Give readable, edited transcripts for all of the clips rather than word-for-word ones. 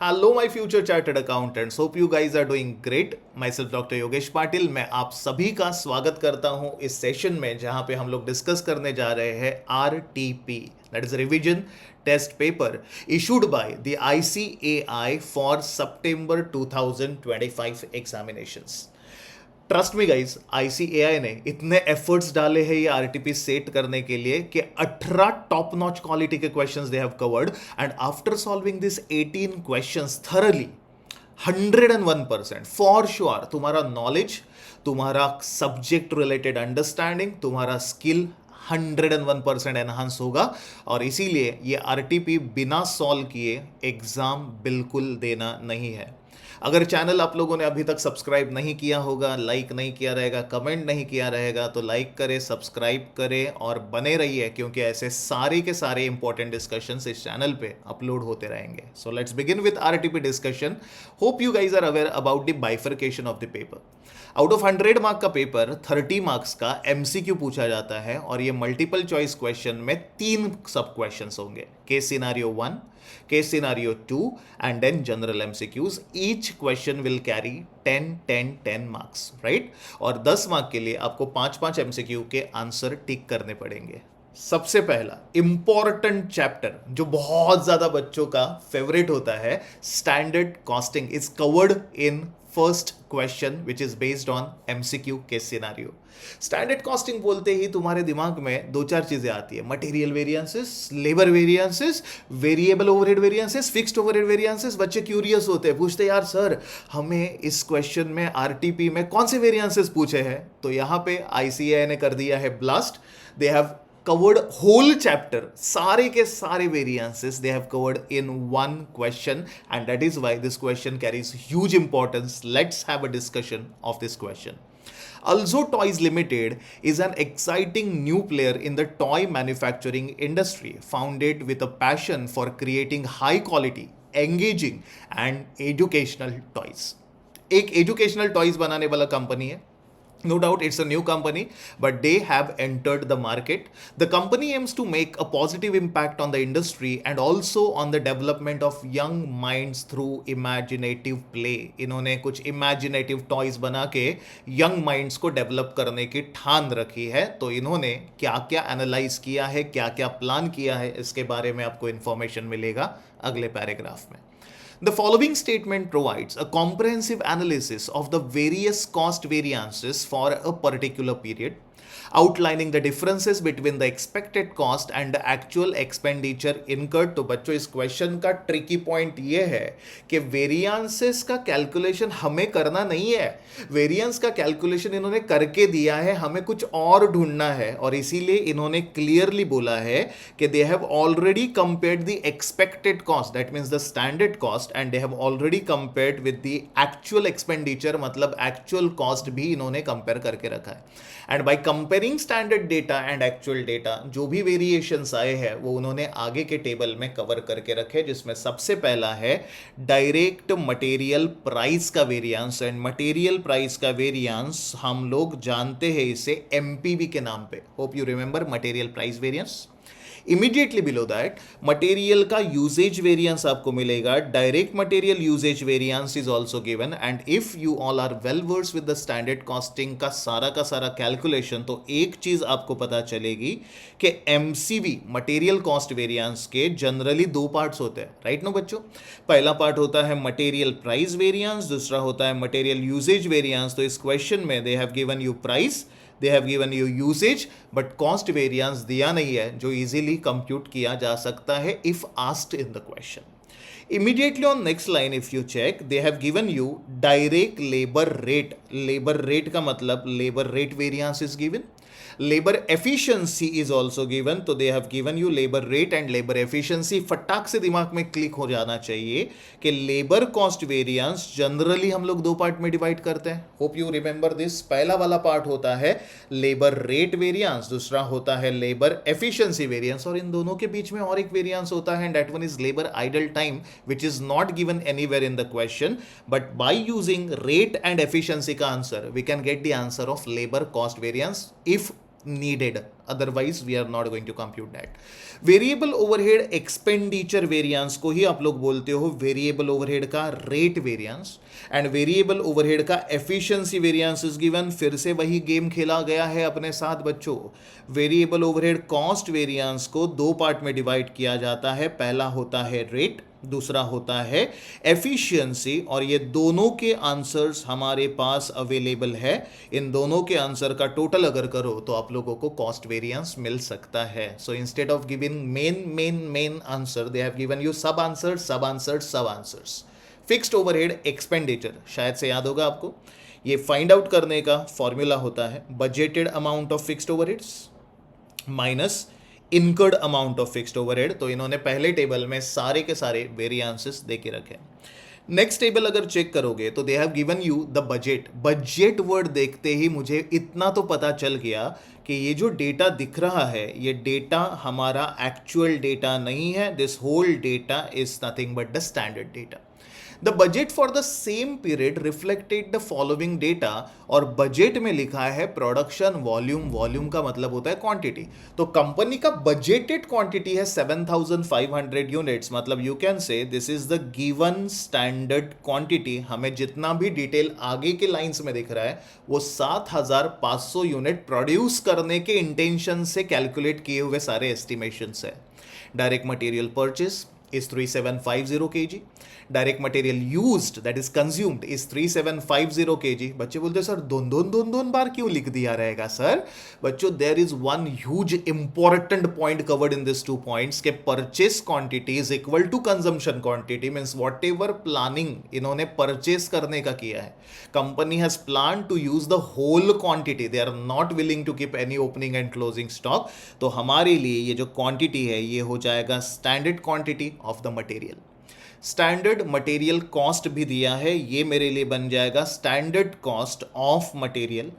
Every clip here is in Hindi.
Hello, my future chartered accountants. Hope you guys are doing great. Myself Dr. Yogesh Patil. मैं आप सभी का स्वागत करता हूं इस सेशन में जहां पे हम लोग डिस्कस करने जा रहे हैं RTP, that is revision test paper issued by the ICAI for September 2025 examinations. Trust me guys, ICAI ने इतने एफर्ट्स डाले हैं ये आरटीपी सेट करने के लिए कि 18 टॉप नॉच क्वालिटी के questions they have covered and after solving this 18 questions thoroughly 101% for sure तुम्हारा नॉलेज, तुम्हारा सब्जेक्ट रिलेटेड अंडरस्टैंडिंग, तुम्हारा स्किल 101% एनहांस होगा और इसीलिए ये आरटीपी बिना सॉल्व किए एग्जाम बिल्कुल देना नहीं है. अगर चैनल आप लोगों ने अभी तक सब्सक्राइब नहीं किया होगा, लाइक नहीं किया रहेगा, कमेंट नहीं किया रहेगा तो लाइक करें, सब्सक्राइब करें और बने रहिए क्योंकि ऐसे सारे के सारे इंपॉर्टेंट डिस्कशंस इस चैनल पे अपलोड होते रहेंगे. So let's begin with RTP discussion. Hope you guys are aware about the bifurcation of the paper. Out of 100 mark का पेपर 30 मार्क्स का एमसीक्यू पूछा जाता है और ये मल्टीपल चॉइस क्वेश्चन में 3 सब क्वेश्चंस होंगे. Case scenario 1, case scenario 2 and then general MCQs. Each question will carry 10 marks, right? और 10 मार्क के लिए आपको 5 MCQ के आंसर टिक करने पड़ेंगे. सबसे पहला इंपॉर्टेंट चैप्टर जो बहुत ज्यादा बच्चों का फेवरेट होता है, standard costing is covered in first question which is based on MCQ case scenario. Standard costing बोलते ही तुम्हारे दिमाग में 2-4 चीजें आती है. Material variances, labour variances, variable overhead variances, fixed overhead variances. बच्चे क्यूरियस होते हैं, पूछते यार सर हमें इस क्वेश्चन में आरटीपी में कौन से वेरिएंसेस पूछे हैं. तो यहां पे आईसीएआई ने कर दिया है blast. They have covered whole chapter, सारे के सारे variances they have covered in one question and that is why this question carries huge importance. Let's have a discussion of this question. Also Toys Limited is an exciting new player in the toy manufacturing industry, founded with a passion for creating high quality, engaging and educational toys. एक educational toys बनाने वाला कंपनी है. No doubt it's a new company, but they have entered the market. The company aims to make a positive impact on the industry and also on the development of young minds through imaginative play. इन्होंने कुछ imaginative toys बना के young minds को develop करने की ठान रखी है. तो इन्होंने क्या क्या analyze किया है, क्या क्या plan किया है, इसके बारे में आपको information मिलेगा अगले पैराग्राफ में. The following statement provides a comprehensive analysis of the various cost variances for a particular period, outlining the differences between the expected cost and the actual expenditure incurred. तो बच्चों इस क्वेश्चन का ट्रिकी पॉइंट ये है कि वेरिएंसेस का कैलकुलेशन हमें करना नहीं है. वेरिएंस का कैलकुलेशन इन्होंने करके दिया है, हमें कुछ और ढूंढना है और इसीलिए इन्होंने क्लियरली बोला है कि they have already compared the expected cost, that means the standard cost, and they have already compared with the actual expenditure, मतलब एक्चुअल कॉस्ट भी इन्होंने कंपेयर करके रखा है. And by comparing standard data and actual data जो भी वेरिएशंस आए हैं वो उन्होंने आगे के टेबल में कवर करके रखे, जिसमें सबसे पहला है डायरेक्ट मटेरियल प्राइस का वेरिएंस. एंड मटेरियल प्राइस का वेरिएंस हम लोग जानते हैं इसे एमपीवी के नाम पे. Hope you remember material price variance. Immediately below that material का यूजेज वेरिएंस आपको मिलेगा. Direct material usage variance is also given. And if you all are well versed with the standard costing का सारा कैलकुलेशन, तो एक चीज आपको पता चलेगी कि एमसीवी मटेरियल कॉस्ट वेरिएंस के जनरली 2 पार्ट्स होते हैं, राइट नो बच्चों. पहला पार्ट होता है मटेरियल प्राइस वेरिएंस, दूसरा होता है मटेरियल यूजेज वेरिएंस. तो इस क्वेश्चन में दे have given you price, they have given you usage, but cost variance दिया नहीं है जो easily compute किया जा सकता है if asked in the question. Immediately on next line if you check, they have given you direct labor rate. Labor rate का मतलब labor rate variance is given. Labour efficiency is also given. तो they have given you labour rate and labour efficiency. फटाक से दिमाग में क्लिक हो जाना चाहिए कि लेबर कॉस्ट वेरिएंस जनरली हम लोग 2 पार्ट में डिवाइड करते हैं. Hope you remember this. पहला वाला पार्ट होता है लेबर रेट वेरिएंस, दूसरा होता है लेबर एफिशिएंसी वेरिएंस, और इन दोनों के बीच में और एक वेरिएंस होता है, that one is labour idle time, which is not given anywhere in the question. But by using rate and efficiency का answer we can get the answer of labour cost variance if needed. otherwise we are not going to compute that. Variable overhead expenditure variance को ही आप लोग बोलते हो वेरिएबल ओवरहेड का rate variance, and variable overhead का एफिशिएंसी वेरिएंस इज गिवन. फिर से वही गेम खेला गया है अपने साथ बच्चों. वेरिएबल ओवरहेड कॉस्ट वेरिएंस को दो पार्ट में डिवाइड किया जाता है. पहला होता है रेट, दूसरा होता है एफिशिएंसी, और ये दोनों के आंसर्स हमारे पास अवेलेबल है. इन दोनों के आंसर का टोटल अगर करो तो आप लोगों को कॉस्ट वेरिएंस मिल सकता है. So instead of giving main answer, they have given you सब आंसर्स, सब आंसर्स, सब आंसर्स. फिक्स्ड ओवरहेड एक्सपेंडिचर शायद से याद होगा आपको. ये फाइंड आउट करने का फॉर्मूला होता है budgeted amount of fixed overheads minus incurred amount of fixed overhead. तो इन्होंने पहले टेबल में सारे के सारे वेरिएंसेस दे के रखे. नेक्स्ट टेबल अगर चेक करोगे तो they have given you the budget. Budget word देखते ही मुझे इतना तो पता चल गया कि ये जो डेटा दिख रहा है ये डेटा हमारा एक्चुअल डेटा नहीं है. This whole data is nothing but the standard data. The budget for the same period reflected the following data, और बजट में लिखा है प्रोडक्शन वॉल्यूम. वॉल्यूम का मतलब होता है क्वांटिटी. तो कंपनी का बजटेड क्वांटिटी है 7500 यूनिट्स. मतलब you can say this is the given standard quantity. हमें जितना भी डिटेल आगे के लाइंस में दिख रहा है वो 7500 यूनिट प्रोड्यूस करने के इंटेंशन से कैलकुलेट किए हुए सारे एस्टिमेशंस है. Direct material purchase is 3750 kg. Direct material used, that is consumed, is 3750 kg. बच्चे बोलते सर दोन बार क्यों लिख दिया रहेगा सर? बच्चों there is one huge important point covered in these 2 points के purchase quantity is equal to consumption quantity, means whatever planning इन्होंने purchase करने का किया है, company has planned to use the whole quantity. They are not willing to keep any opening and closing stock. तो हमारे लिए ये जो quantity है ये हो जाएगा standard quantity of the material. Standard material cost भी दिया है, ये मेरे लिए बन जाएगा standard cost of material.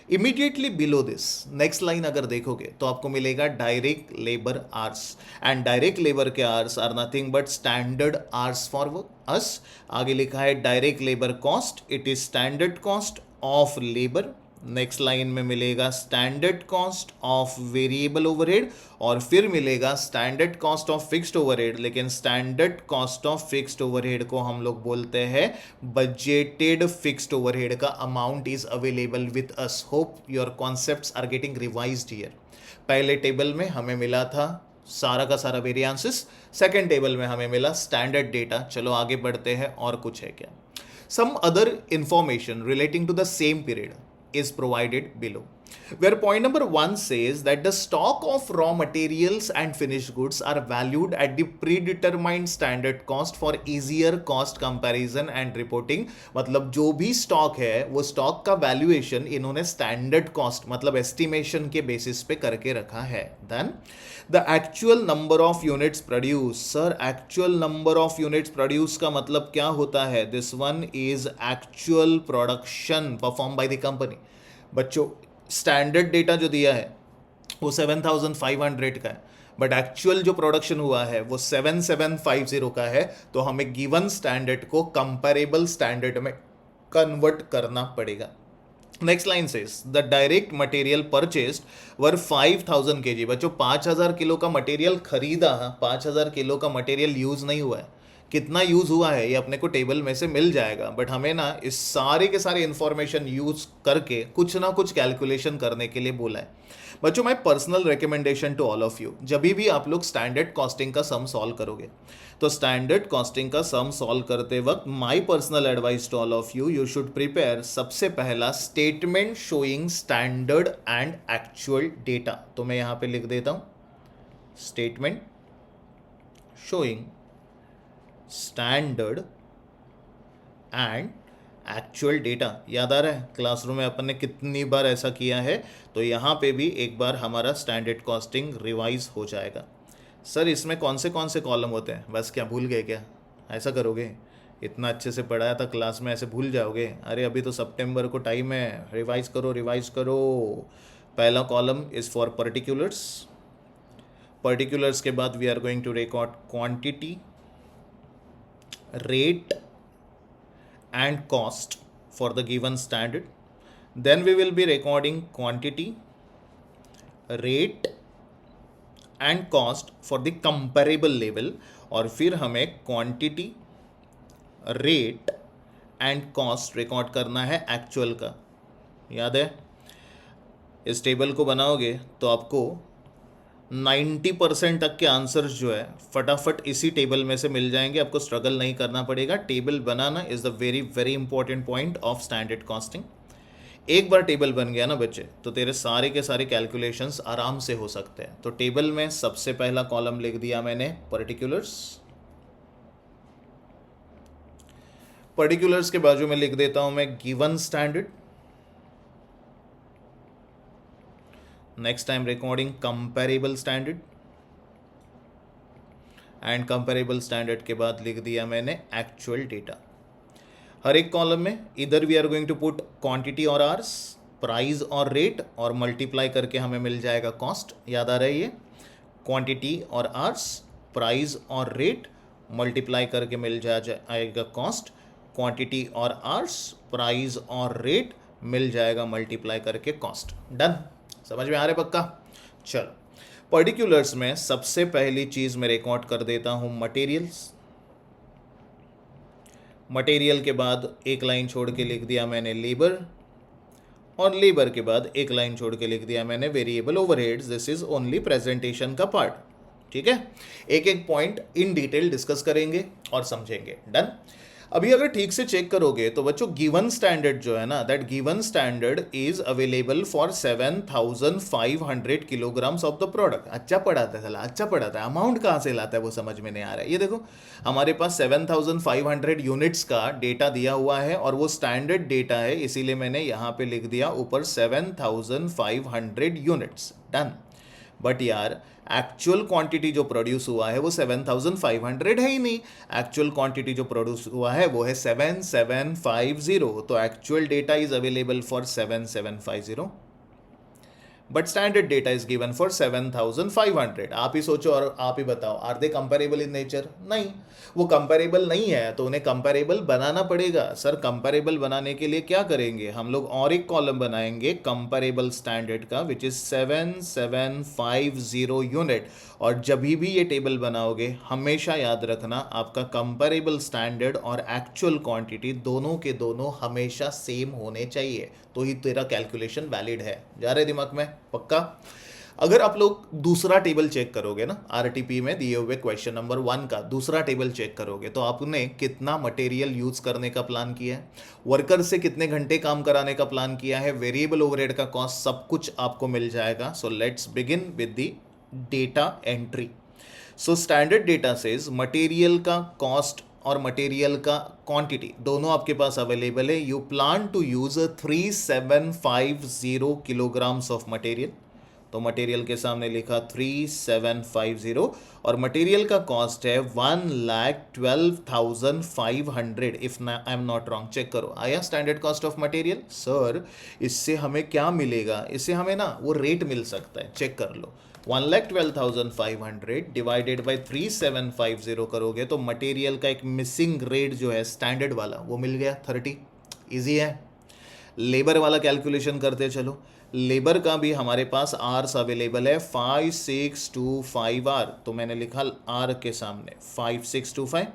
Immediately below this next line अगर देखोगे तो आपको मिलेगा direct labour hours, and direct labour के hours are nothing but standard hours for work us. आगे लिखा है direct labour cost, it is standard cost of labour. Next line में मिलेगा standard cost of variable overhead, और फिर मिलेगा standard cost of fixed overhead. लेकिन standard cost of fixed overhead को हम लोग बोलते हैं बजटेड फिक्स्ड ओवरहेड का amount is available with us. Hope your concepts are getting revised here. पहले टेबल में हमें मिला था सारा का सारा वेरिएंसेस, सेकेंड टेबल में हमें मिला स्टैंडर्ड डेटा. चलो आगे बढ़ते हैं, और कुछ है क्या? Some other information relating to the same period is provided below, where point number 1 says that the stock of raw materials and finished goods are valued at the predetermined standard cost for easier cost comparison and reporting. मतलब जो भी स्टॉक है वो स्टॉक का वैल्यूएशन इन्होंने स्टैंडर्ड कॉस्ट मतलब एस्टिमेशन के बेसिस पे करके रखा है. Then the actual number of units produce. Sir actual number of units produce का मतलब क्या होता है? This one is actual production perform by the company. बच्चों स्टैंडर्ड डेटा जो दिया है वो 7500 का है, बट एक्चुअल जो प्रोडक्शन हुआ है वो 7750 का है. तो हमें गिवन स्टैंडर्ड को कंपैरेबल स्टैंडर्ड में कन्वर्ट करना पड़ेगा. Next line says the direct material purchased were 5000 kg. बच्चों 5000 किलो का मटेरियल खरीदा, 5000 किलो का मटेरियल यूज नहीं हुआ है. कितना यूज हुआ है ये अपने को टेबल में से मिल जाएगा, बट हमें ना इस सारे के सारे इंफॉर्मेशन यूज करके कुछ ना कुछ कैलकुलेशन करने के लिए बोला है. बच्चों my personal recommendation to all of you, जब भी आप लोग स्टैंडर्ड कॉस्टिंग का सम सॉल्व करोगे तो स्टैंडर्ड कॉस्टिंग का सम सॉल्व करते वक्त my personal advice to all of you, you should prepare सबसे पहला statement showing standard and actual data. तो मैं यहाँ पे लिख देता हूँ statement showing standard and actual data. याद आ रहा है क्लासरूम में अपन ने कितनी बार ऐसा किया है? तो यहाँ पे भी एक बार हमारा स्टैंडर्ड कॉस्टिंग रिवाइज हो जाएगा. सर इसमें कौन से कॉलम होते हैं? बस क्या भूल गए क्या? ऐसा करोगे? इतना अच्छे से पढ़ाया था क्लास में, ऐसे भूल जाओगे? अरे अभी तो सितंबर को टाइम है, रिवाइज करो. पहला column is for particulars. Particulars के बाद we are going to record quantity, rate and cost for the given standard. Then we will be recording quantity, rate and cost for the comparable level, और फिर हमें quantity, rate and cost record करना है एक्चुअल का। याद है? इस टेबल को बनाओगे तो आपको 90% तक के आंसर्स जो है फटाफट इसी टेबल में से मिल जाएंगे, आपको स्ट्रगल नहीं करना पड़ेगा। Table banana is the very very important point of standard costing. एक बार टेबल बन गया ना बच्चे, तो तेरे सारे के सारे कैलकुलेशंस आराम से हो सकते हैं। तो टेबल में सबसे पहला कॉलम लिख दिया मैंने पर्टिकुलर्स, पर्टिकुलर्स के बाजू में लिख देता हूं मैं given standard. Next time recording comparable standard, and comparable standard के बाद लिख दिया मैंने एक्चुअल डेटा। हर एक कॉलम में इधर we are going to put quantity और आवर्स, प्राइस और रेट, और मल्टीप्लाई करके हमें मिल जाएगा कॉस्ट। याद आ रही है? क्वांटिटी और आवर्स, प्राइस और रेट, मल्टीप्लाई करके मिल जाएगा कॉस्ट। क्वांटिटी और आवर्स, प्राइस और रेट, मिल जाएगा मल्टीप्लाई करके कॉस्ट। डन? समझ में आ रहा है पक्का? चलो, पर्टिकुलर्स में सबसे पहली चीज मैं रिकॉर्ड कर देता हूं मटेरियल्स। मटेरियल के बाद एक लाइन छोड़ के लिख दिया मैंने लेबर, और लेबर के बाद एक लाइन छोड़ के लिख दिया मैंने variable overheads. This is only presentation का पार्ट। ठीक है? एक एक पॉइंट इन डिटेल डिस्कस करेंगे और समझेंगे। डन? अभी अगर ठीक से चेक करोगे तो बच्चों गिवन स्टैंडर्ड जो है ना, that given standard is available for 7500 kilograms of the product. अच्छा पढ़ाता है साला, अच्छा पढ़ाता है। अमाउंट कहाँ से लाता है वो समझ में नहीं आ रहा है। ये देखो, हमारे पास 7500 यूनिट्स का डेटा दिया हुआ है, और वो स्टैंडर्ड डेटा है, इसीलिए मैंने यहाँ पे लिख दिया ऊपर 7500 यूनिट्स। डन? बट यार, एक्चुअल क्वांटिटी जो प्रोड्यूस हुआ है वो 7500 है ही नहीं। एक्चुअल क्वांटिटी जो प्रोड्यूस हुआ है वो है 7750। तो actual data is available for 7750, but standard data is given for 7500। आप ही सोचो और आप ही बताओ, are they comparable in nature? नहीं, वो कंपेरेबल नहीं है, तो उन्हें कंपेरेबल बनाना पड़ेगा। सर, कंपेरेबल बनाने के लिए क्या करेंगे? हम लोग और एक कॉलम बनाएंगे कंपेरेबल स्टैंडर्ड का, विच इज 7750 यूनिट। और जब भी ये टेबल बनाओगे हमेशा याद रखना, आपका कंपेरेबल स्टैंडर्ड और एक्चुअल क्वांटिटी दोनों के दोनों हमेशा सेम होने चाहिए, तो ही तेरा कैलकुलेशन वैलिड है। जा रहे दिमाग में? पक्का? अगर आप लोग दूसरा टेबल चेक करोगे ना, आरटीपी में दिए हुए क्वेश्चन नंबर 1 का दूसरा टेबल चेक करोगे, तो आपने कितना मटेरियल यूज करने का प्लान किया है, वर्कर से कितने घंटे काम कराने का प्लान किया है, वेरिएबल ओवरहेड का कॉस्ट, सब कुछ आपको मिल जाएगा। So let's begin with the data entry. So standard data says material का कॉस्ट और मटेरियल का क्वांटिटी दोनों आपके पास अवेलेबल है। You plan to use 3750 kilograms of material. तो मटेरियल के सामने लिखा 3750, और मटेरियल का कॉस्ट है 1,12,500 if I am not wrong. Check करो, आया standard cost of material? Sir, इससे हमें क्या मिलेगा? इससे हमें ना वो रेट मिल सकता है। चेक कर लो, 1,12,500 डिवाइडेड बाई 3750 करोगे तो मटेरियल का एक मिसिंग रेट जो है स्टैंडर्ड वाला वो मिल गया 30। इजी है। लेबर वाला कैलकुलेशन करते चलो। लेबर का भी हमारे पास आर्स अवेलेबल है 5625 आर, तो मैंने लिखा आर के सामने 5625,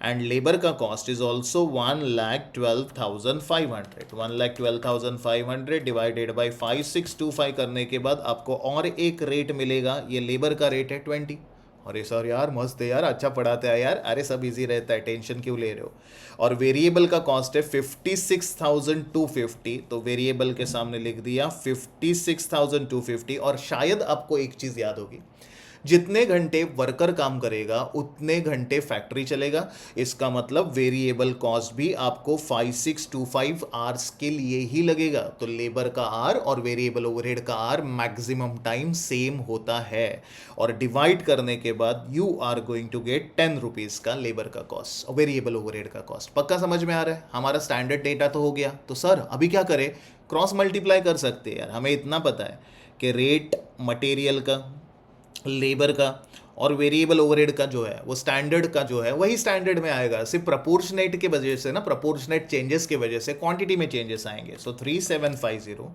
एंड लेबर का cost is also 1,12,500। 1,12,500 divided by 5625 करने के बाद आपको और एक रेट मिलेगा, ये लेबर का रेट है 20। अरे सर यार मस्त है यार, अच्छा पढ़ाते हैं यार। अरे सब इजी रहता है, टेंशन क्यों ले रहे हो? और वेरिएबल का कॉस्ट है 56,250, तो वेरिएबल के सामने लिख दिया 56,250। और शायद आपको एक चीज़ याद होगी, जितने घंटे वर्कर काम करेगा उतने घंटे फैक्ट्री चलेगा। इसका मतलब वेरिएबल कॉस्ट भी आपको 5625 आवर्स के लिए ही लगेगा। तो लेबर का आर और वेरिएबल ओवरहेड का आर मैक्सिमम टाइम सेम होता है, और डिवाइड करने के बाद you are going to get 10 rupees का लेबर का कॉस्ट और वेरिएबल ओवरहेड का कॉस्ट। पक्का समझ में आ रहा है? हमारा स्टैंडर्ड डेटा तो हो गया। तो सर अभी क्या करें? क्रॉस मल्टीप्लाई कर सकते हैं यार। हमें इतना पता है कि रेट मटेरियल का, लेबर का और वेरिएबल ओवरहेड का जो है वो स्टैंडर्ड का जो है वही स्टैंडर्ड में आएगा। सिर्फ प्रपोर्शनेट के वजह से ना, प्रपोर्शनेट चेंजेस के वजह से क्वांटिटी में चेंजेस आएंगे। सो 3750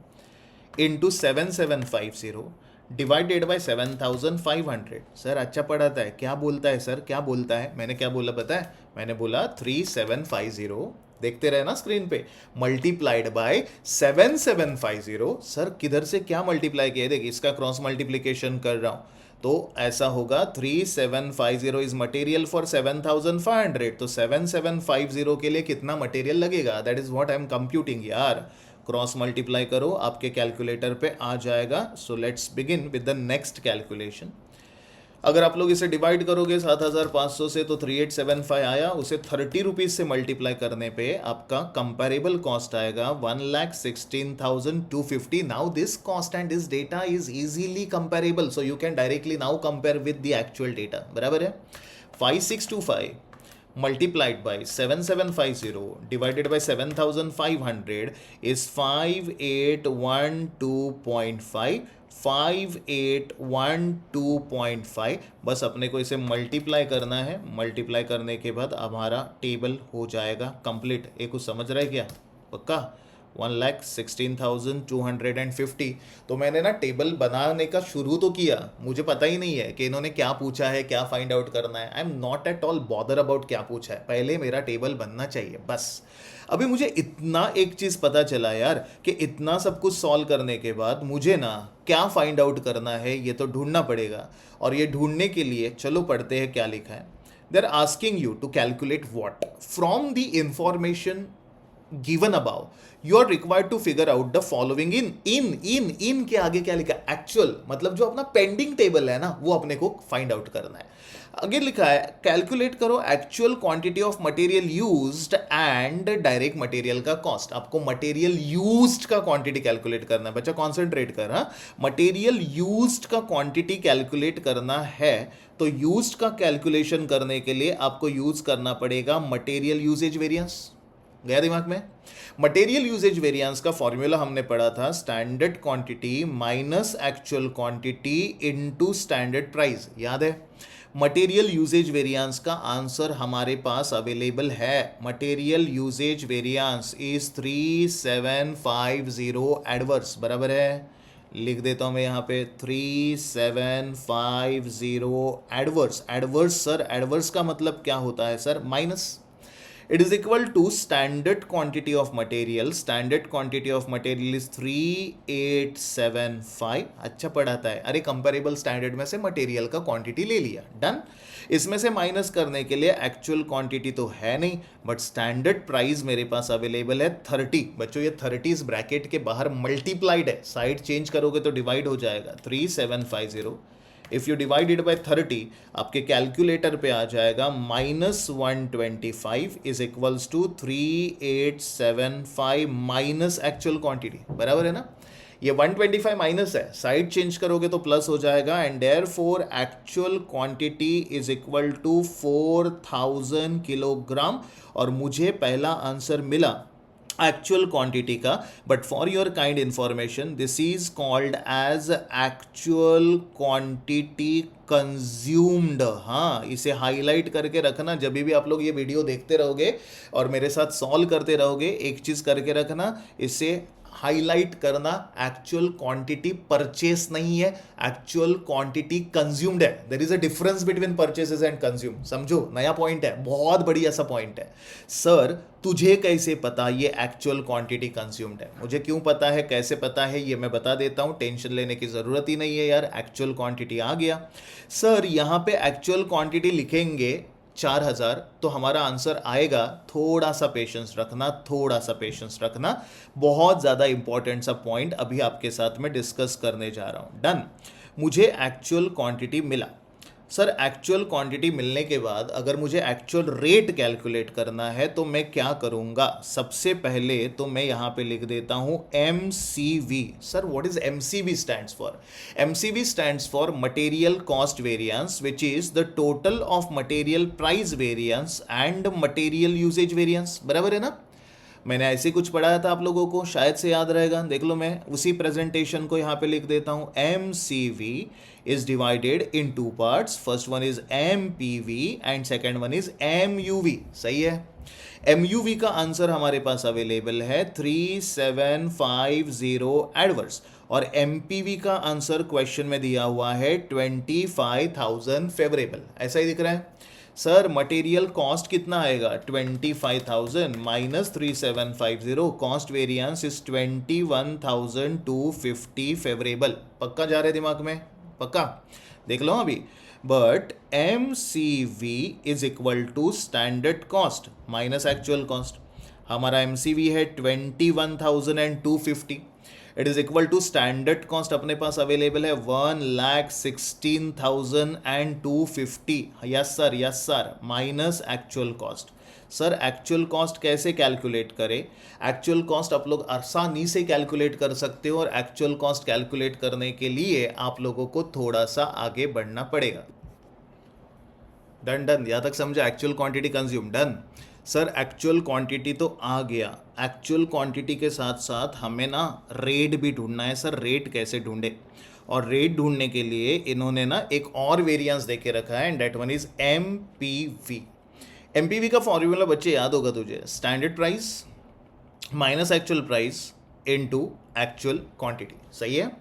इंटू 7750 डिवाइडेड बाय 7500। सर अच्छा पढ़ाता है, क्या बोलता है सर, क्या बोलता है? मैंने क्या बोला पता है? मैंने बोला 3750, देखते रहे ना स्क्रीन पे, मल्टीप्लाइड बाय 7750। सर किधर से क्या मल्टीप्लाई किया? देखिए इसका क्रॉस मल्टीप्लीकेशन कर रहा हूं, तो ऐसा होगा 3750 इज मटेरियल फॉर 7500, तो 7750 के लिए कितना मटेरियल लगेगा, that is what I am computing यार। क्रॉस मल्टीप्लाई करो, आपके कैलकुलेटर पे आ जाएगा। So let's begin with the next calculation. अगर आप लोग इसे डिवाइड करोगे 7500 से तो 3875 आया, उसे 30 रुपीज से मल्टीप्लाई करने पे आपका कंपेरेबल कॉस्ट आएगा 1,16,250। Now this cost and this data is easily comparable, so you can directly now compare with the actual data. बराबर है? 5625 multiplied by 7750 divided by 7500 is 5812.5, 5812.5। बस अपने को इसे मल्टीप्लाई करना है, मल्टीप्लाई करने के बाद हमारा टेबल हो जाएगा कंप्लीट। ये कुछ समझ रहा है क्या? पक्का? 1,16,250। तो मैंने ना टेबल बनाने का शुरू तो किया, मुझे पता ही नहीं है कि इन्होंने क्या पूछा है, क्या फाइंड आउट करना है। आई am not at all bother about क्या पूछा है, पहले मेरा टेबल बनना चाहिए बस। अभी मुझे इतना एक चीज़ पता चला यार कि इतना सब कुछ सॉल्व करने के बाद मुझे ना क्या फाइंड आउट करना है ये तो ढूंढना पड़ेगा। और ये ढूंढने के लिए चलो पढ़ते हैं क्या लिखा है। They are asking you to calculate what from the information given above you are required to figure out the following in के आगे क्या लिखा है? एक्चुअल, मतलब जो अपना पेंडिंग टेबल है ना वो अपने को फाइंड आउट करना है। आगे लिखा है कैलकुलेट करो actual quantity of material used and direct material का कॉस्ट। आपको मटेरियल यूज्ड का क्वांटिटी कैलकुलेट करना है, बच्चा कॉन्सेंट्रेट कर। हाँ, मटेरियल यूज्ड का क्वांटिटी कैलकुलेट करना है, तो यूज्ड का कैलकुलेशन करने के लिए आपको यूज करना पड़ेगा मटेरियल यूजेज वेरिएंस। गया दिमाग में? मटेरियल यूजेज वेरिएंस का फॉर्मूला हमने पढ़ा था, standard quantity minus actual quantity into standard price. याद है? मटेरियल यूजेज वेरिएंस का आंसर हमारे पास अवेलेबल है। Material usage variance is 3750 adverse. बराबर है? लिख देता हूं मैं यहाँ पे 3750 एडवर्स। एडवर्स सर, एडवर्स का मतलब क्या होता है sir? Minus. It is equal to standard quantity of material. Standard quantity of material is 3875। अच्छा पढ़ाता है। अरे कंपेरेबल स्टैंडर्ड में से मटेरियल का क्वांटिटी ले लिया, डन। इसमें से माइनस करने के लिए एक्चुअल क्वांटिटी तो है नहीं, बट स्टैंडर्ड प्राइस मेरे पास अवेलेबल है 30। बच्चों ये 30 इस ब्रैकेट के बाहर मल्टीप्लाइड है, साइड चेंज करोगे तो डिवाइड हो जाएगा। 3750 इफ यू डिवाइडेड बाय 30 आपके कैलकुलेटर पे आ जाएगा -125 is equals to 3875 minus actual quantity. बराबर है ना? ये 125 माइनस है, साइड चेंज करोगे तो प्लस हो जाएगा, and therefore actual quantity is equal to 4000 kilogram. और मुझे पहला आंसर मिला एक्चुअल क्वांटिटी का, but for your kind information this is called as actual quantity consumed. हाँ, इसे हाईलाइट करके रखना, जब भी आप लोग ये वीडियो देखते रहोगे और मेरे साथ सॉल्व करते रहोगे, एक चीज करके रखना, इसे हाईलाइट करना, एक्चुअल क्वांटिटी परचेस नहीं है, एक्चुअल क्वांटिटी कंज्यूम्ड है। There is a difference between purchases and consume. समझो, नया पॉइंट है, बहुत बढ़िया सा पॉइंट है। सर तुझे कैसे पता ये एक्चुअल क्वांटिटी कंज्यूम्ड है? मुझे क्यों पता है, कैसे पता है, ये मैं बता देता हूं, टेंशन लेने की जरूरत ही नहीं है यार। एक्चुअल क्वांटिटी आ गया। सर यहां पे एक्चुअल क्वांटिटी लिखेंगे 4000, तो हमारा आंसर आएगा, थोड़ा सा पेशेंस रखना, थोड़ा सा पेशेंस रखना, बहुत ज़्यादा इंपॉर्टेंट सा पॉइंट अभी आपके साथ में डिस्कस करने जा रहा हूँ। डन। मुझे एक्चुअल क्वांटिटी मिला। सर एक्चुअल क्वांटिटी मिलने के बाद अगर मुझे एक्चुअल रेट कैलकुलेट करना है तो मैं क्या करूंगा? सबसे पहले तो मैं यहां पे लिख देता हूं MCV। Sir what is MCV stands for? MCV stands for material cost variance, which is the total of material price variance and material usage variance. बराबर है ना? मैंने ऐसे कुछ पढ़ाया था आप लोगों को, शायद से याद रहेगा। देख लो, मैं उसी प्रेजेंटेशन को यहाँ पे लिख देता हूँ। MCV is divided in two parts. First one is MPV and second one is MUV. सही है? MUV का आंसर हमारे पास अवेलेबल है 3750 एडवर्स। और एमपीवी का आंसर क्वेश्चन में दिया हुआ है 25,000 फेवरेबल, ऐसा ही दिख रहा है। सर मटेरियल कॉस्ट कितना आएगा, 25,000 minus 3750, cost variance is 21,250 favourable. पक्का जा रहे दिमाग में, पक्का देख लो अभी। But M C V is equal to standard cost minus actual cost. हमारा एम सी वी है 21,250, it is equal to standard cost अपने पास अवेलेबल है 1,16,250। Yes sir minus actual cost. Sir actual cost कैसे कैलकुलेट करें? एक्चुअल कॉस्ट आप लोग आसानी से कैलकुलेट कर सकते हो, और एक्चुअल कॉस्ट कैलकुलेट करने के लिए आप लोगों को थोड़ा सा आगे बढ़ना पड़ेगा। डन यहां तक समझा? Actual quantity consume done. Sir actual quantity तो आ गया, एक्चुअल क्वांटिटी के साथ साथ हमें ना रेट भी ढूंढना है। सर रेट कैसे ढूंढे? और रेट ढूंढने के लिए इन्होंने ना एक और वेरिएंस दे के रखा है, and that one is MPV. MPV का फॉर्मूला बच्चे याद होगा तुझे, standard price minus actual price into actual quantity, सही है।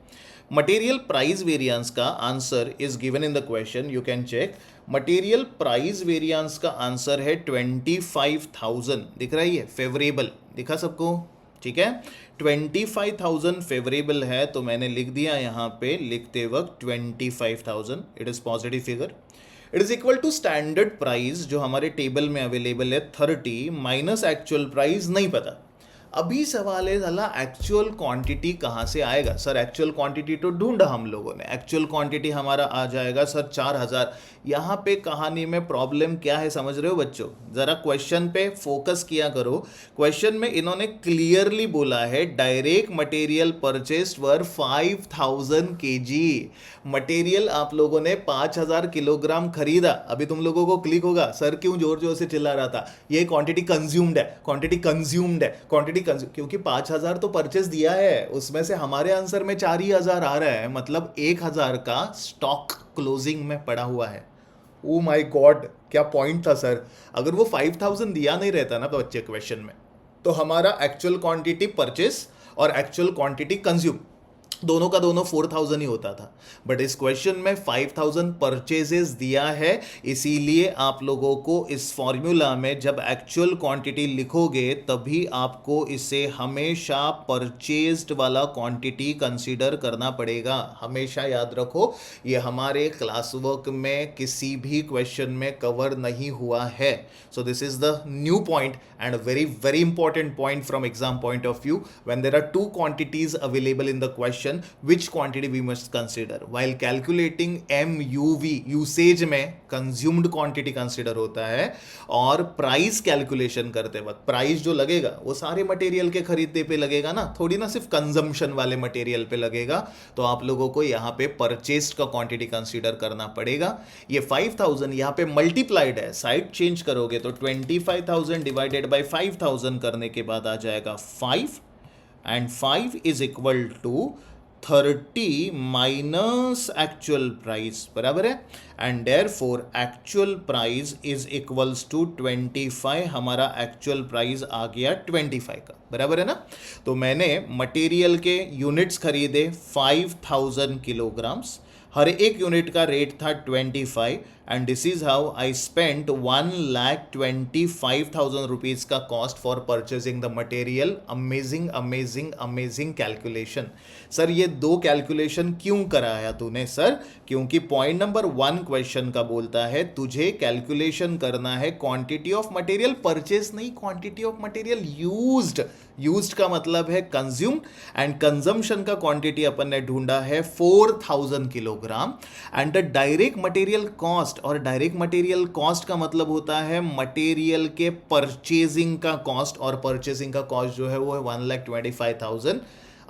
मटेरियल प्राइस वेरिएंस का answer is given in the question, you can check. Material price variance का आंसर है 25,000, दिख रहा है ये फेवरेबल, दिखा सबको? ठीक है, 25,000 फेवरेबल है, तो मैंने लिख दिया यहाँ पे लिखते वक्त 25,000, it is positive figure. It is equal to standard price जो हमारे टेबल में अवेलेबल है 30 माइनस एक्चुअल प्राइस नहीं पता। अभी सवाल है साला एक्चुअल क्वांटिटी कहाँ से आएगा? सर एक्चुअल क्वांटिटी तो ढूंढा हम लोगों ने, एक्चुअल क्वांटिटी हमारा आ जाएगा सर 4,000। यहाँ पे कहानी में प्रॉब्लम क्या है समझ रहे हो बच्चों? जरा क्वेश्चन पे फोकस किया करो। क्वेश्चन में इन्होंने क्लियरली बोला है डायरेक्ट मटेरियल परचेस्ड वर 5,000 केजी। मटेरियल आप लोगों ने 5,000 किलोग्राम खरीदा। अभी तुम लोगों को क्लिक होगा सर क्यों जोर जोर से चिल्ला रहा था, ये क्वांटिटी कंज्यूम्ड है, क्वांटिटी कंज्यूम्ड है, क्वांटिटी क्योंकि 5,000 तो परचेस दिया है, उसमें से हमारे आंसर में 4,000 आ रहा है, मतलब 1,000 का स्टॉक क्लोजिंग में पड़ा हुआ है। ओ माय गॉड, क्या पॉइंट था सर। अगर वो 5,000 दिया नहीं रहता ना तो बच्चे क्वेश्चन में, तो हमारा एक्चुअल क्वांटिटी परचेस और एक्चुअल क्वांटिटी कंज्यूम दोनों का दोनों 4,000 ही होता था। बट इस क्वेश्चन में 5,000 परचेजेस दिया है, इसीलिए आप लोगों को इस फॉर्मूला में जब एक्चुअल क्वांटिटी लिखोगे तभी आपको इसे हमेशा परचेज्ड वाला क्वांटिटी कंसीडर करना पड़ेगा। हमेशा याद रखो, ये हमारे क्लास वर्क में किसी भी क्वेश्चन में कवर नहीं हुआ है। So this is the new point and very very important point from exam point of view. When there are two quantities available in the question, which quantity we must consider while calculating MUV? Usage में कंज्यूम्ड क्वांटिटी कंसिडर होता है, और प्राइस कैलकुलेशन करते वक्त प्राइस जो लगेगा वो सारे मटेरियल के खरीदने पे लगेगा ना, थोड़ी ना सिर्फ कंजम्पशन वाले मटेरियल पे लगेगा। तो आप लोगों को यहाँ पे परचेस्ड का क्वांटिटी कंसिडर करना पड़ेगा। ये 5,000 यहाँ पे मल्टीप्लाइड है, साइड चेंज करोगे तो 25,000 डिवाइडेड बाई 5,000 करने के बाद आ जाएगा 5, and 5 is equal to 30 minus actual price, बराबर है। And therefore actual price is equals to 25, हमारा एक्चुअल प्राइस आ गया 25 का, बराबर है ना। तो मैंने मटेरियल के यूनिट्स खरीदे 5,000 किलोग्राम्स, हर एक यूनिट का रेट था 25, and this is how I spent 1,25,000 rupees का cost for purchasing the material. Amazing amazing amazing calculation. Sir ये दो कैलकुलेशन क्यों कराया तूने? सर क्योंकि पॉइंट नंबर 1 क्वेश्चन का बोलता है तुझे कैलकुलेशन करना है क्वांटिटी ऑफ मटेरियल परचेज, नहीं quantity of material used. Used का मतलब है कंज्यूम, एंड कंजम्पशन का क्वांटिटी अपन ने ढूंढा है 4,000 kilogram. And the direct material cost, और डायरेक्ट मटेरियल कॉस्ट का मतलब होता है मटेरियल के परचेजिंग का कॉस्ट, और परचेजिंग का कॉस्ट जो है वो है 1,25,000।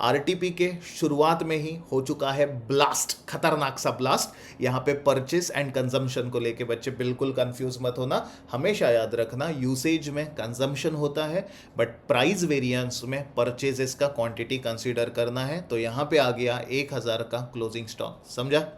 आरटीपी के शुरुआत में ही हो चुका है ब्लास्ट, खतरनाक सा ब्लास्ट। यहाँ पे परचेस एंड कंजम्पशन को लेके बच्चे बिल्कुल कंफ्यूज मत होना। हमेशा याद रखना यूसेज में कंजम्पशन होता है, बट प्राइस वेरिएंस में परचेजेस का क्वांटिटी कंसीडर करना है। तो यहाँ पे आ गया 1,000 का क्लोजिंग स्टॉक, समझा?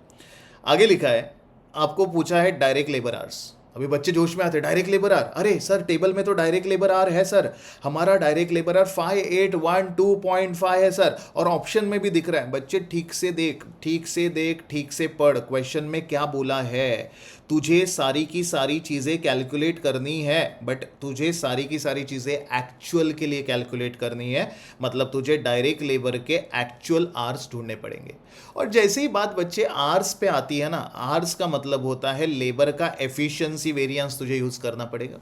आगे लिखा है आपको पूछा है डायरेक्ट लेबर आवर्स। अभी बच्चे जोश में आते, डायरेक्ट लेबर आर, अरे सर टेबल में तो डायरेक्ट लेबर आर है सर, हमारा डायरेक्ट लेबर आर 5812.5 है सर, और ऑप्शन में भी दिख रहा है। बच्चे ठीक से देख, ठीक से देख, ठीक से पढ़, क्वेश्चन में क्या बोला है। तुझे सारी की सारी चीज़ें कैलकुलेट करनी है, बट तुझे सारी की सारी चीज़ें एक्चुअल के लिए कैलकुलेट करनी है, मतलब तुझे डायरेक्ट लेबर के एक्चुअल आर्स ढूंढने पड़ेंगे। और जैसे ही बात बच्चे आर्स पे आती है ना, आर्स का मतलब होता है लेबर का एफिशिएंसी वेरिएंस तुझे यूज़ करना पड़ेगा।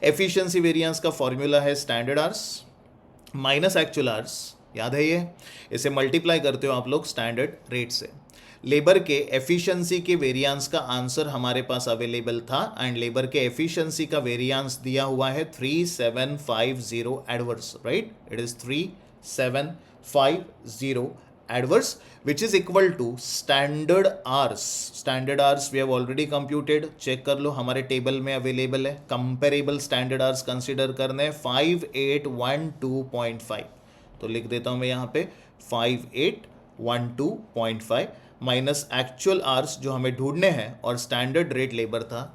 एफिशिएंसी वेरिएंस का फॉर्मूला है standard hours minus actual hours, याद है ये। इसे मल्टीप्लाई करते हो आप लोग स्टैंडर्ड रेट से। लेबर के एफिशिएंसी के वेरिएंस का आंसर हमारे पास अवेलेबल था, एंड लेबर के एफिशिएंसी का वेरिएंस दिया हुआ है 3750 adverse, right. It is 3750 adverse, which is equal to standard hours. Standard hours we have already computed, check कर लो, हमारे टेबल में अवेलेबल है। कंपेरेबल स्टैंडर्ड आवर्स कंसिडर करने 5812.5, तो लिख देता हूं मैं यहाँ पे 5812.5 माइनस एक्चुअल आवर्स जो हमें ढूंढने हैं, और स्टैंडर्ड रेट लेबर था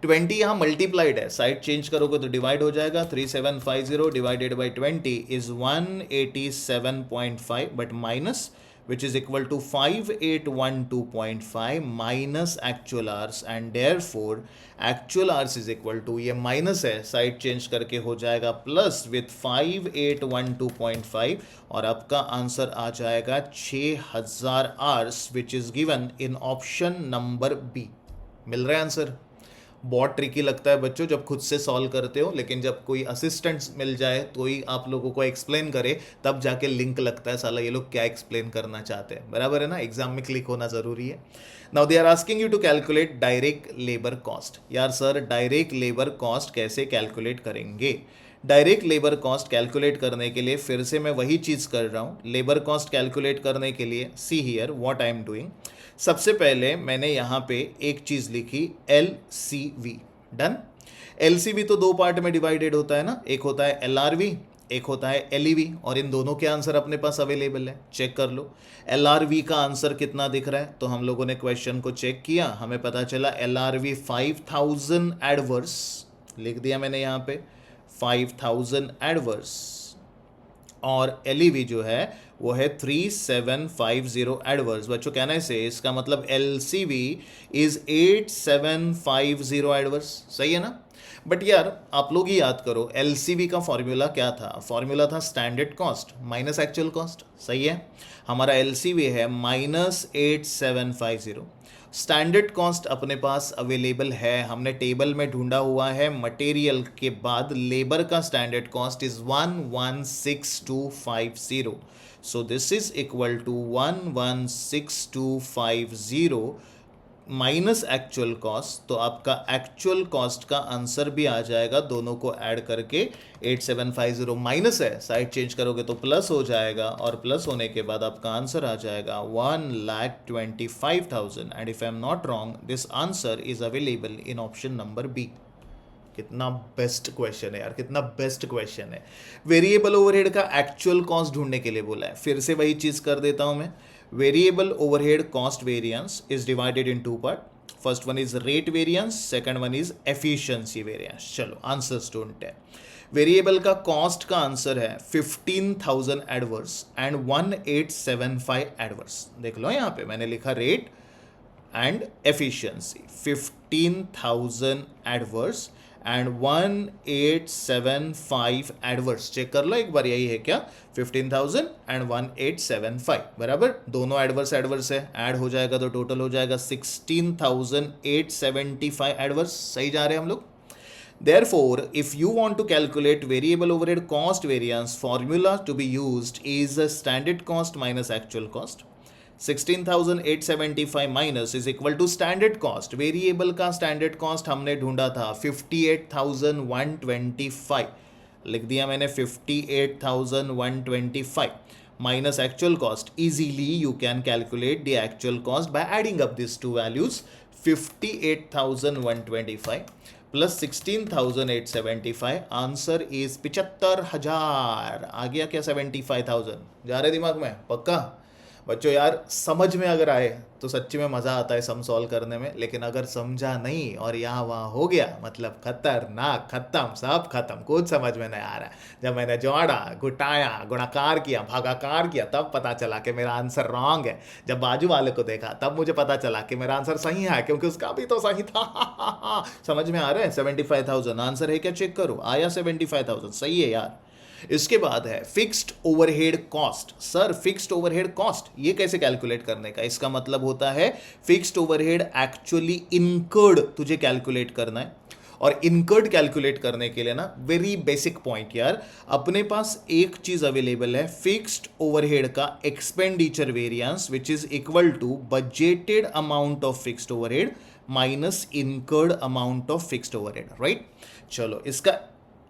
20 यहाँ मल्टीप्लाइड है, साइड चेंज करोगे तो डिवाइड हो जाएगा। 3750 divided by 20 is 187.5, but minus which is equal to 5812.5 minus actual hours, and therefore actual hours is equal to, ये माइनस है, साइड चेंज करके हो जाएगा प्लस विथ 5812.5, और आपका आंसर आ जाएगा 6000 hours, which is given in option number B. मिल रहा है आंसर। बहुत ट्रिकी लगता है बच्चों जब खुद से सॉल्व करते हो, लेकिन जब कोई असिस्टेंट मिल जाए, कोई आप लोगों को एक्सप्लेन करे, तब जाके लिंक लगता है, साला ये लोग क्या एक्सप्लेन करना चाहते हैं। बराबर है ना, एग्जाम में क्लिक होना जरूरी है। Now they are asking you to calculate direct labour cost. यार सर डायरेक्ट लेबर कॉस्ट कैसे कैलकुलेट करेंगे? डायरेक्ट लेबर कॉस्ट कैलकुलेट करने के लिए फिर से मैं वही चीज़ कर रहा हूँ। लेबर कॉस्ट कैलकुलेट करने के लिए see here what I am doing. सबसे पहले मैंने यहाँ पे एक चीज़ लिखी LCV, डन। LCV तो दो पार्ट में डिवाइडेड होता है ना, एक होता है LRV, एक होता है LEV, और इन दोनों के आंसर अपने पास अवेलेबल है, चेक कर लो। LRV का आंसर कितना दिख रहा है, तो हम लोगों ने क्वेश्चन को चेक किया, हमें पता चला LRV 5000 एडवर्स, लिख दिया मैंने यहाँ पे 5000 एडवर्स, और LEV जो है वो है 3750 एडवर्स। बच्चों कहना है से इसका मतलब LCV इज 8750 एडवर्स, सही है ना। बट यार आप लोग ही याद करो, LCV का फॉर्मूला क्या था? फॉर्मूला था standard cost minus actual cost, सही है। हमारा LCV है -8750। स्टैंडर्ड कॉस्ट अपने पास अवेलेबल है, हमने टेबल में ढूंढा हुआ है। मटेरियल के बाद लेबर का standard cost is 116250, so this is equal to 116250 minus actual cost, तो आपका एक्चुअल कॉस्ट का आंसर भी आ जाएगा, दोनों को ऐड करके 8750 माइनस है, साइड चेंज करोगे तो प्लस हो जाएगा, और प्लस होने के बाद आपका आंसर आ जाएगा 1,25,000, and if I am not wrong this answer is available in option number B. कितना बेस्ट क्वेश्चन है यार, कितना बेस्ट क्वेश्चन है। वेरिएबल ओवरहेड का एक्चुअल कॉस्ट ढूंढने के लिए बोला है, फिर से वही चीज़ कर देता हूं मैं। Variable overhead cost variance is divided in two part. First one is rate variance, second one is efficiency variance. चलो आंसर्स ढूंढते हैं। वेरिएबल का कॉस्ट का आंसर है 15,000 एडवर्स एंड 1875 एडवर्स। देख लो यहाँ पे मैंने लिखा rate and efficiency, 15,000 adverse and 1875 adverse. Check कर लो एक बार, यही है क्या? 15,000 एंड 1875, बराबर। दोनों एडवर्स एडवर्स है, ऐड हो जाएगा तो टोटल हो जाएगा 16,875 एडवर्स। सही जा रहे हैं हम लोग। Therefore, if you want to calculate variable overhead cost variance, formula to be used is a standard cost minus actual cost. 16,875 minus is equal to standard cost. Variable का स्टैंडर्ड कॉस्ट हमने ढूंढा था 58,125, लिख दिया मैंने 58,125 minus actual cost. Easily you can calculate the actual cost by adding up this two values, 58,125 plus 16,875, answer is 75,000। आ गया क्या 75,000? जा रहे दिमाग में? पक्का? बच्चों यार समझ में अगर आए तो सच्ची में मज़ा आता है सम सॉल्व करने में, लेकिन अगर समझा नहीं और यहाँ वहाँ हो गया मतलब खतरनाक, खत्म, सब खत्म, कुछ समझ में नहीं आ रहा है। जब मैंने जोड़ा, घुटाया, गुणाकार किया, भागाकार किया, तब पता चला कि मेरा आंसर रॉन्ग है। जब बाजू वाले को देखा तब मुझे पता चला कि मेरा आंसर सही है, क्योंकि उसका भी तो सही था। समझ में आ रहा है? 75,000 आंसर है क्या? चेक करो, आया 75,000, सही है यार। इसके बाद है fixed overhead cost. Sir fixed overhead cost ये कैसे कैलकुलेट करने का? इसका मतलब होता है फिक्स्ड ओवरहेड एक्चुअली इनकर्ड तुझे कैलकुलेट करना है। और इनकर्ड कैलकुलेट करने के लिए ना वेरी बेसिक पॉइंट यार, अपने पास एक चीज अवेलेबल है, फिक्स्ड ओवरहेड का expenditure variance which is equal to budgeted amount of fixed overhead minus incurred amount of fixed overhead, right? चलो इसका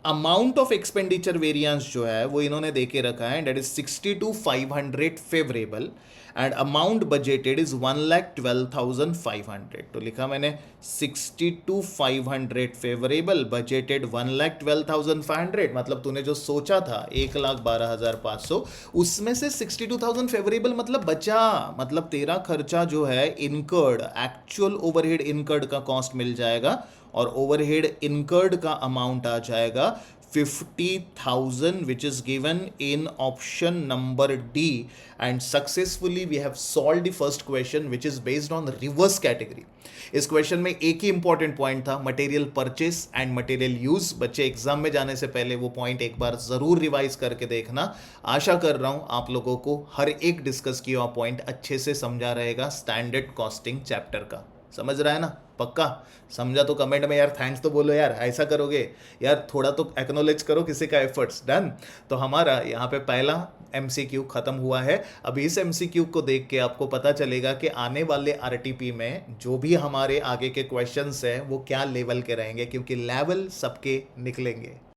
अमाउंट ऑफ एक्सपेंडिचर वेरिएंस जो है वो इन्होंने देके रखा है, that is 62,500 favourable and amount budgeted is 1,12,500। तो लिखा मैंने 62,500 फेवरेबल, बजटेड 1,12,500, मतलब तूने जो सोचा था 1,12,500 उसमें से 62,000 फेवरेबल मतलब बचा, मतलब तेरा खर्चा जो है इनकर्ड, एक्चुअल ओवरहेड इनकर्ड का कॉस्ट मिल जाएगा और ओवरहेड इनकर्ड का अमाउंट आ जाएगा 50,000 which is given in option number D, and successfully we have solved the first question which is based on reverse category. इस क्वेश्चन में एक ही इंपॉर्टेंट पॉइंट था, material purchase and material use. बच्चे एग्जाम में जाने से पहले वो पॉइंट एक बार जरूर रिवाइज करके देखना। आशा कर रहा हूं आप लोगों को हर एक डिस्कस किया हुआ पॉइंट अच्छे से समझा रहेगा स्टैंडर्ड कॉस्टिंग चैप्टर का। समझ रहा है ना? पक्का समझा तो कमेंट में यार थैंक्स तो बोलो यार, ऐसा करोगे यार, थोड़ा तो एक्नॉलेज करो किसी का एफर्ट्स। डन। तो हमारा यहाँ पे पहला एमसीक्यू खत्म हुआ है। अभी इस एमसीक्यू को देख के आपको पता चलेगा कि आने वाले आरटीपी में जो भी हमारे आगे के क्वेश्चंस हैं वो क्या लेवल के रहेंगे, क्योंकि लेवल सबके निकलेंगे।